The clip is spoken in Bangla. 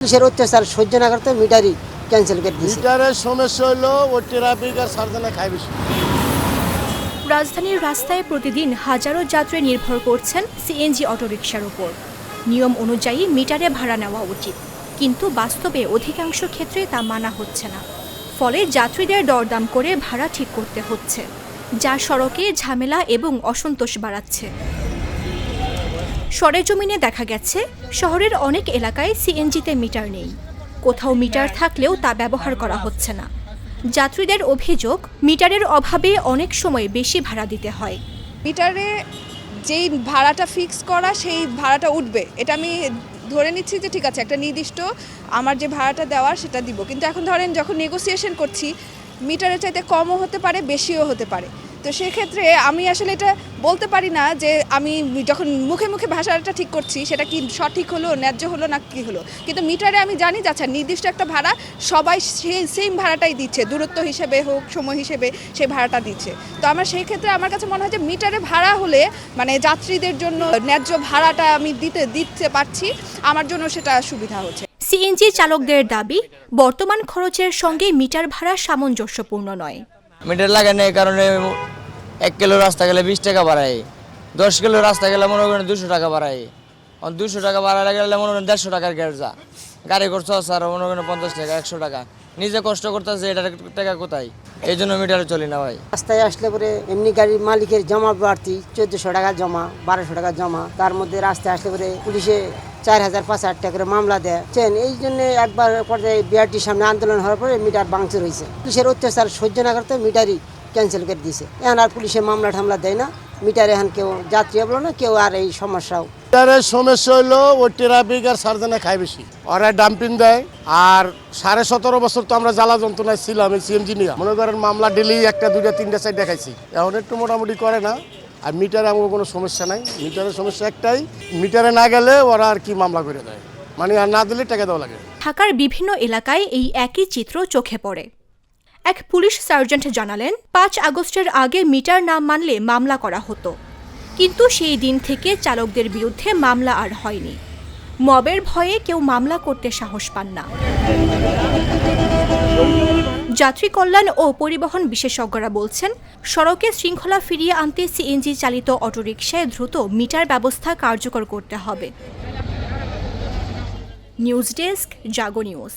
পুলিশের অত্যাচার সহ্য না করতে মিটারই ক্যান্সেল করে দিয়েছে। মিটারের সমস্যা হলো ওই ট্রাফিক আর সার্জনে খায় বেশি। রাজধানীর রাস্তায় প্রতিদিন হাজারো যাত্রী নির্ভর করছেন সিএনজি অটোরিকশার উপর। নিয়ম অনুযায়ী মিটারে ভাড়া নেওয়া উচিত, কিন্তু বাস্তবে অধিকাংশ ক্ষেত্রে তা মানা হচ্ছে না। ফলে যাত্রীদের দরদাম করে ভাড়া ঠিক করতে হচ্ছে, যা সড়কে ঝামেলা এবং অসন্তোষ বাড়াচ্ছে। সরেজমিনে দেখা গেছে শহরের অনেক এলাকায় সিএনজিতে মিটার নেই, কোথাও মিটার থাকলেও তা ব্যবহার করা হচ্ছে না। যাত্রীদের অভিযোগ, মিটারের অভাবে অনেক সময় বেশি ভাড়া দিতে হয়। মিটারে যেই ভাড়াটা ফিক্স করা সেই ভাড়াটা উঠবে, এটা আমি ধরে নিচ্ছি যে ঠিক আছে, একটা নির্দিষ্ট আমার যে ভাড়াটা দেওয়ার সেটা দিব। কিন্তু এখন ধরেন যখন নেগোসিয়েশন করছি, মিটারের চাইতে কমও হতে পারে, বেশিও হতে পারে। তো সেক্ষেত্রে আমি আসলে এটা বলতে পারি না যে আমি যখন মুখে মুখে ভাষাটা ঠিক করছি সেটা কি সঠিক হলো, ন্যায্য হলো না কি হলো। কিন্তু মিটারে আমি জানি যে আচ্ছা নির্দিষ্ট একটা ভাড়া সবাই সেই সেম ভাড়াটাই দিচ্ছে, দূরত্ব হিসেবে হোক, সময় হিসেবে সেই ভাড়াটা দিচ্ছে। তো আমার সেই ক্ষেত্রে আমার কাছে মনে হয় যে মিটারে ভাড়া হলে মানে যাত্রীদের জন্য ন্যায্য ভাড়াটা আমি দিতে পারছি, আমার জন্য সেটা সুবিধা হচ্ছে। সিএনজি চালকদের দাবি, বর্তমান খরচের সঙ্গে মিটার ভাড়া সামঞ্জস্যপূর্ণ নয়। মিটার লাগানো এই কারণে 1 কিলো রাস্তা গেলে 20 টাকা বাড়ায়, 10 কিলো রাস্তা গেলে মনে করেন 200 টাকা বাড়ায়। 200 টাকা বাড়ালে গেলে মনে করেন 150 টাকার গ্যাস যা গাড়ি করছো স্যার, মনে করেন 50 টাকা 100 টাকা নিজে কষ্ট করতেছে, এটার টাকা কোথায়? এই জন্য মিটারে চলি না ভাই। রাস্তায় আসলে পরে এমনি গাড়ির মালিকের জমা বাড়তি 1400 টাকা জমা, 1200 টাকা জমা। তার মধ্যে রাস্তায় আসলে পরে পুলিশে 4000 5000 টাকা করে মামলা দেয়। এই জন্য একবার পর্যায়ে বিআরটির সামনে আন্দোলন হওয়ার পরে মিটার ভাঙচুর হয়েছে। পুলিশের অত্যাচার সহ্য না করতে মিটারই ক্যান্সেল করে দিয়েছে। এখন আর পুলিশে মামলা ঠামলা দেয় না, মিটারে এখন কেউ যাত্রী বলো না, কেউ আর এই সমস্যাও। মিটারের সমস্যা হলো ওই ট্রাফিক আর সার্জনে খায় বেশি। ওরা ডাম্পিং দেয়। আর 17.5 বছর তো আমরা জ্বালা যন্ত্রণায় ছিলাম এই সিএনজি নিয়ে। মনে করেন মামলা ডেলি 1টা 2টা 3টা 4টা খাইছি। এখন একটু মোটামুটি করে না। আর মিটারে আমার কোনো সমস্যা নাই। মিটারের সমস্যা একটাই, মিটারে না গেলে ওরা আর কি মামলা করে দেয়, মানে আর না দিলে টাকা দেওয়া লাগে। ঢাকার বিভিন্ন এলাকায় এই একই চিত্র চোখে পড়ে। এক পুলিশ সার্জেন্ট জানালেন, 5 আগস্টের আগে মিটার না মানলে মামলা করা হতো, কিন্তু সেই দিন থেকে চালকদের বিরুদ্ধে মামলা আর হয়নি। মবের ভয়ে কেউ মামলা করতে সাহস পান না। যাত্রী কল্যাণ ও পরিবহন বিশেষজ্ঞরা বলছেন, সড়কে শৃঙ্খলা ফিরিয়ে আনতে সিএনজি চালিত অটোরিকশায় দ্রুত মিটার ব্যবস্থা কার্যকর করতে হবে। নিউজ ডেস্ক, জাগো নিউজ।